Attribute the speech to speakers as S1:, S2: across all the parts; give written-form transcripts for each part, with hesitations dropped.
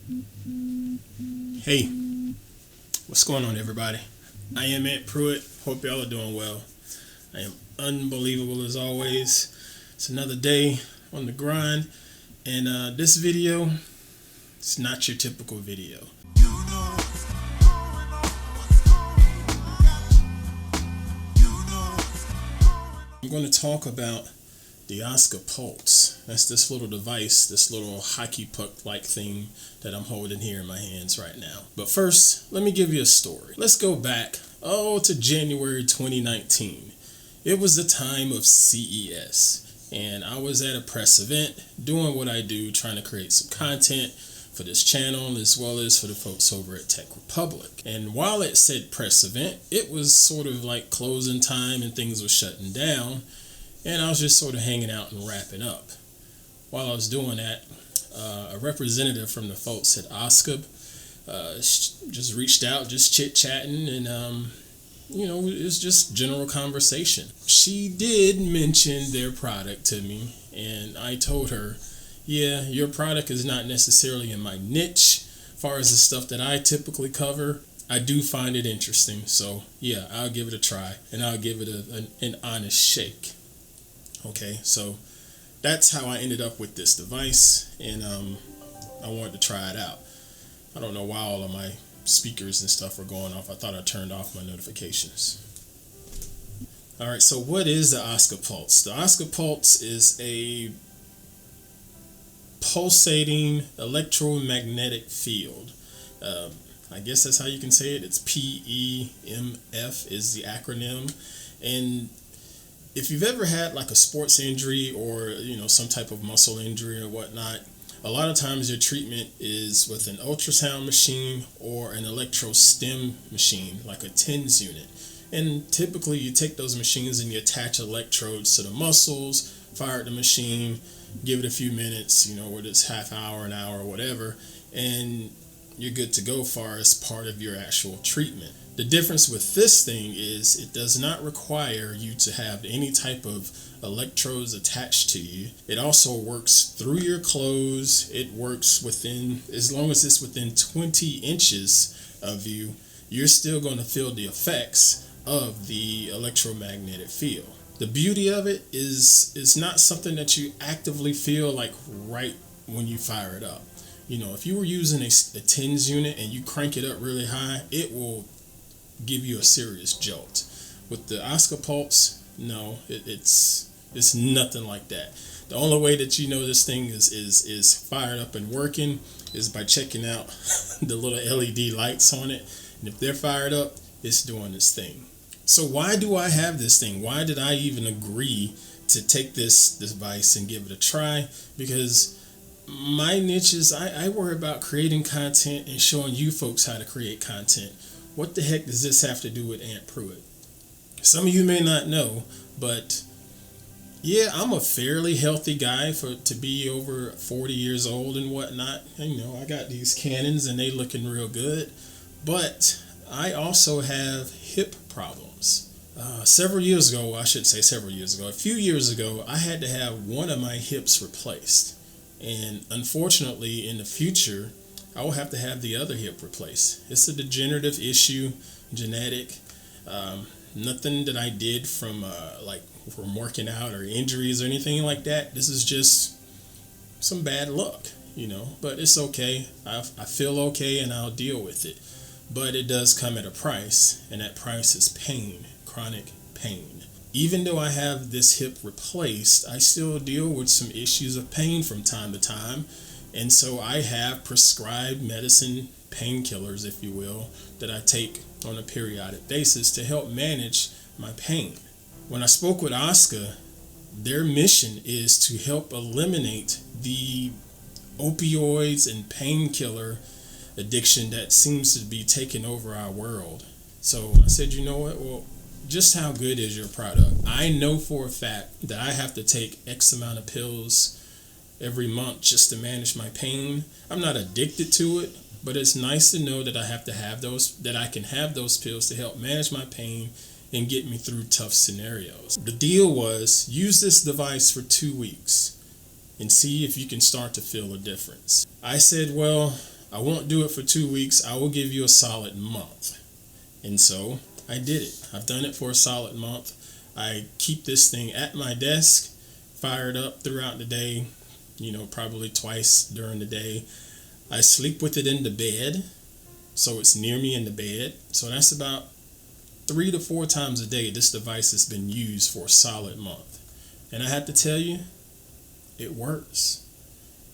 S1: Hey, what's going on, everybody? I am at Pruitt. Hope y'all are doing well. I am unbelievable as always. It's another day on the grind, and this video, it's not your typical video. I'm going to talk about the Oska Pulse. That's this little device, this little hockey puck-like thing that I'm holding here in my hands right now. But first, let me give you a story. Let's go back, to January 2019. It was the time of CES, and I was at a press event doing what I do, trying to create some content for this channel as well as for the folks over at Tech Republic. And while it said press event, it was sort of like closing time and things were shutting down. And I was just sort of hanging out and wrapping up. While I was doing that, a representative from the folks at Oska just reached out, just chit-chatting, and it was just general conversation. She did mention their product to me, and I told her, yeah, your product is not necessarily in my niche. As far as the stuff that I typically cover, I do find it interesting. So yeah, I'll give it a try, and I'll give it an honest shake. Okay, so that's how I ended up with this device, and I wanted to try it out. I don't know why all of my speakers and stuff were going off. I thought I turned off my notifications. All right, so what is the Oska Pulse? The Oska Pulse is a pulsating electromagnetic field. I guess that's how you can say it. It's PEMF is the acronym, and if you've ever had like a sports injury or some type of muscle injury or whatnot, a lot of times your treatment is with an ultrasound machine or an electrostim machine, like a TENS unit. And typically you take those machines and you attach electrodes to the muscles, fire the machine, give it a few minutes, whether it's half hour, an hour, or whatever, and you're good to go far as part of your actual treatment. The difference with this thing is it does not require you to have any type of electrodes attached to you. It also works through your clothes. It works as long as it's within 20 inches of you, you're still going to feel the effects of the electromagnetic field. The beauty of it is not something that you actively feel like right when you fire it up. If you were using a TENS unit and you crank it up really high, it will give you a serious jolt. With the Oska Pulse, no, it's nothing like that. The only way that this thing is fired up and working is by checking out the little LED lights on it, and if they're fired up, it's doing its thing. So why do I have this thing? Why did I even agree to take this device and give it a try? Because my niche is I worry about creating content and showing you folks how to create content. What the heck does this have to do with Aunt Pruitt? Some of you may not know, but yeah, I'm a fairly healthy guy to be over 40 years old and whatnot. And, I got these Canons and they looking real good, but I also have hip problems. A few years ago, I had to have one of my hips replaced. And unfortunately, in the future, I will have to have the other hip replaced. It's a degenerative issue, genetic. Nothing that I did from working out or injuries or anything like that. This is just some bad luck, But it's okay. I feel okay, and I'll deal with it. But it does come at a price, and that price is pain, chronic pain. Even though I have this hip replaced, I still deal with some issues of pain from time to time. And so I have prescribed medicine, painkillers, if you will, that I take on a periodic basis to help manage my pain. When I spoke with Oska, their mission is to help eliminate the opioids and painkiller addiction that seems to be taking over our world. So I said, you know what? Well, just how good is your product? I know for a fact that I have to take X amount of pills every month just to manage my pain. I'm not addicted to it, but it's nice to know that I can have those pills to help manage my pain and get me through tough scenarios. The deal was use this device for 2 weeks and see if you can start to feel a difference. I said, well, I won't do it for 2 weeks. I will give you a solid month. And so I did it. I've done it for a solid month. I keep this thing at my desk, fired up throughout the day, probably twice during the day. I sleep with it in the bed, so it's near me in the bed. So that's about 3 to 4 times a day this device has been used for a solid month. And I have to tell you, it works.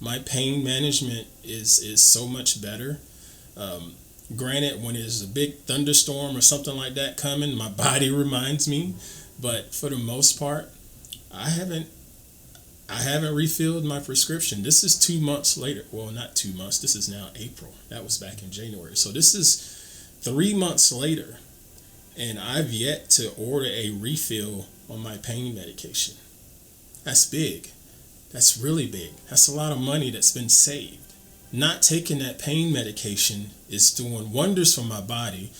S1: My pain management is so much better. Granted, when there's a big thunderstorm or something like that coming, my body reminds me. But for the most part, I haven't refilled my prescription. This is 2 months later. Well, not 2 months. This is now April. That was back in January. So this is 3 months later, and I've yet to order a refill on my pain medication. That's big. That's really big. That's a lot of money that's been saved. Not taking that pain medication is doing wonders for my body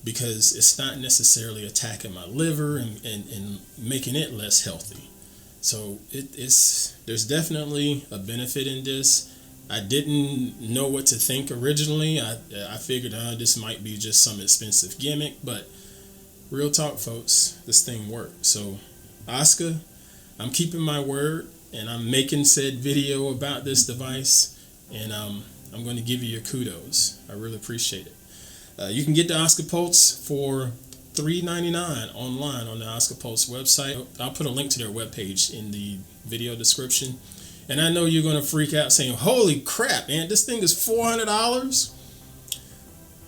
S1: because it's not necessarily attacking my liver and making it less healthy. So there's definitely a benefit in this. I didn't know what to think originally. I figured this might be just some expensive gimmick, but real talk, folks, this thing worked. So, Oska, I'm keeping my word, and I'm making said video about this device, and I'm going to give you your kudos. I really appreciate it. You can get the Oska Pulse for $3.99 online on the Oska Pulse website. I'll put a link to their webpage in the video description. And I know you're going to freak out saying, holy crap, man, this thing is $400?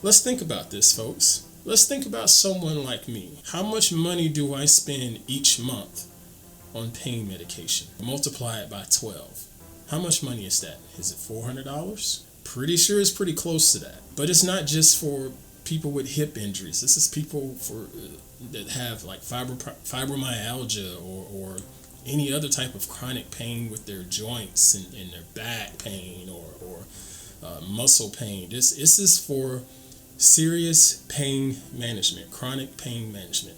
S1: Let's think about this, folks. Let's think about someone like me. How much money do I spend each month on pain medication? Multiply it by 12. How much money is that? Is it $400? Pretty sure it's pretty close to that. But it's not just for people with hip injuries. This is people that have like fibromyalgia or any other type of chronic pain with their joints and their back pain or muscle pain. This is for serious pain management, chronic pain management.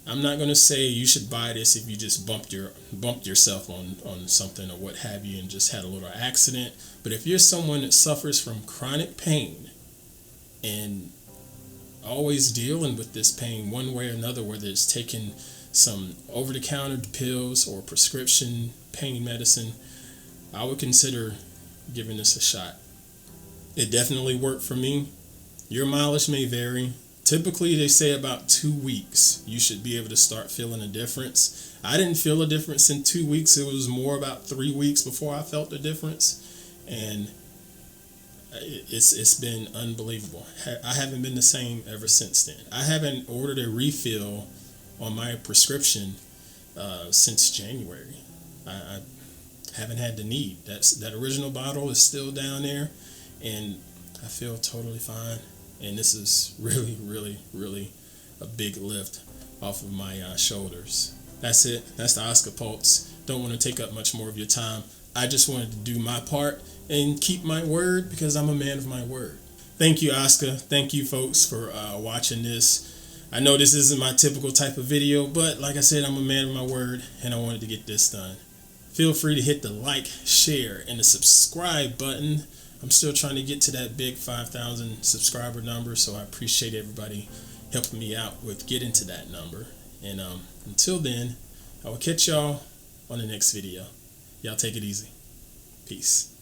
S1: I'm not going to say you should buy this if you just bumped yourself on something or what have you and just had a little accident. But if you're someone that suffers from chronic pain and always dealing with this pain one way or another, whether it's taking some over-the-counter pills or prescription pain medicine, I would consider giving this a shot. It definitely worked for me. Your mileage may vary. Typically, they say about 2 weeks you should be able to start feeling a difference. I didn't feel a difference in 2 weeks. It was more about 3 weeks before I felt the difference. And it's been unbelievable. I haven't been the same ever since then. I haven't ordered a refill on my prescription since January. I haven't had the need. That original bottle is still down there, and I feel totally fine. And this is really, really, really a big lift off of my shoulders. That's it. That's the Oska Pulse. Don't want to take up much more of your time. I just wanted to do my part and keep my word because I'm a man of my word. Thank you, Oska. Thank you, folks, for watching this. I know this isn't my typical type of video, but like I said, I'm a man of my word, and I wanted to get this done. Feel free to hit the like, share, and the subscribe button. I'm still trying to get to that big 5,000 subscriber number, so I appreciate everybody helping me out with getting to that number. And until then, I will catch y'all on the next video. Y'all take it easy. Peace.